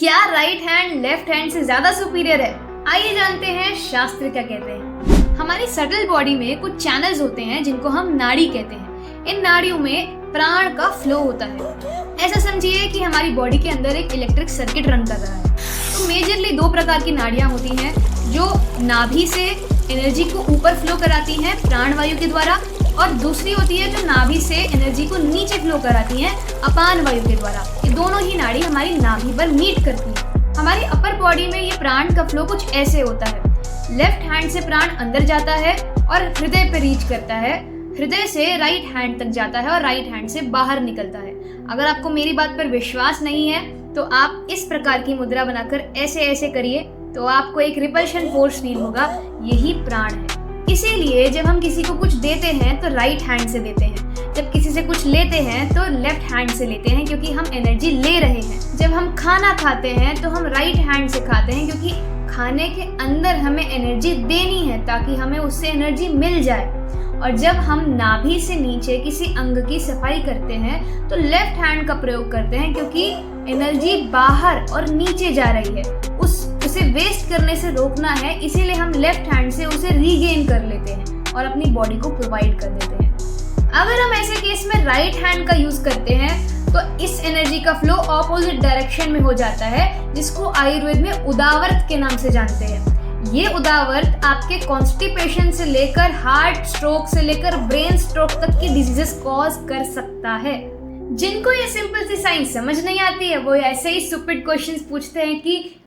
क्या right hand left hand से ज्यादा सुपीरियर है? आइए जानते हैं शास्त्र क्या कहते हैं। हमारी सटल बॉडी में कुछ चैनल्स होते हैं जिनको हम नाड़ी कहते हैं। इन नाड़ियों में प्राण का फ्लो होता है। ऐसा समझिए कि हमारी बॉडी के अंदर एक इलेक्ट्रिक सर्किट रन कर रहा है। तो मेजरली दो प्रकार की नाड़ियां होती हैं जो नाभि से एनर्जी को ऊपर फ्लो कराती हैं प्राण वायु के द्वारा, और दूसरी होती है जो नाभि से एनर्जी को नीचे फ्लो कराती हैं अपान वायु के द्वारा। ये दोनों ही नाड़ी हमारी नाभि पर मीट करती हैं। हमारी अपर बॉडी में ये प्राण का फ्लो कुछ ऐसे होता है। लेफ्ट हैंड से प्राण अंदर जाता है और हृदय पे रीच करता है, हृदय से राइट हैंड तक जाता है और राइट हैंड से बाहर निकलता है। अगर आपको मेरी बात पर विश्वास नहीं है तो आप इस प्रकार की मुद्रा बनाकर ऐसे ऐसे करिए तो आपको एक रिपल्शन फोर्स फील होगा। यही प्राण है। इसीलिए जब हम किसी को कुछ देते हैं तो राइट हैंड से देते हैं, जब किसी से कुछ लेते हैं तो लेफ्ट हैंड से लेते हैं क्योंकि हम एनर्जी ले रहे हैं। जब हम खाना खाते हैं तो हम राइट हैंड से खाते हैं क्योंकि खाने के अंदर हमें एनर्जी देनी है ताकि हमें उससे एनर्जी मिल जाए। और जब हम नाभि से नीचे किसी अंग की सफाई करते हैं तो लेफ्ट हैंड का प्रयोग करते हैं क्योंकि एनर्जी बाहर और नीचे जा रही है, उसे वेस्ट करने से रोकना है। इसीलिए हम लेफ्ट हैंड से उसे रीगेन कर लेते हैं और अपनी बॉडी को प्रोवाइड कर देते हैं। अगर हम ऐसे केस में राइट हैंड का यूज करते हैं तो इस एनर्जी का फ्लो ऑपोजिट डायरेक्शन में हो जाता है, जिसको आयुर्वेद में उदावर्त के नाम से जानते हैं। ये उदावर्त आपके कॉन्स्टिपेशन से लेकर हार्ट स्ट्रोक से लेकर ब्रेन स्ट्रोक तक की डिजीजेस कॉज कर सकता है। जिनको ये सिंपल सी साइंस समझ नहीं आती है वो ऐसे ही स्टूपिड क्वेश्चंस पूछते हैं कि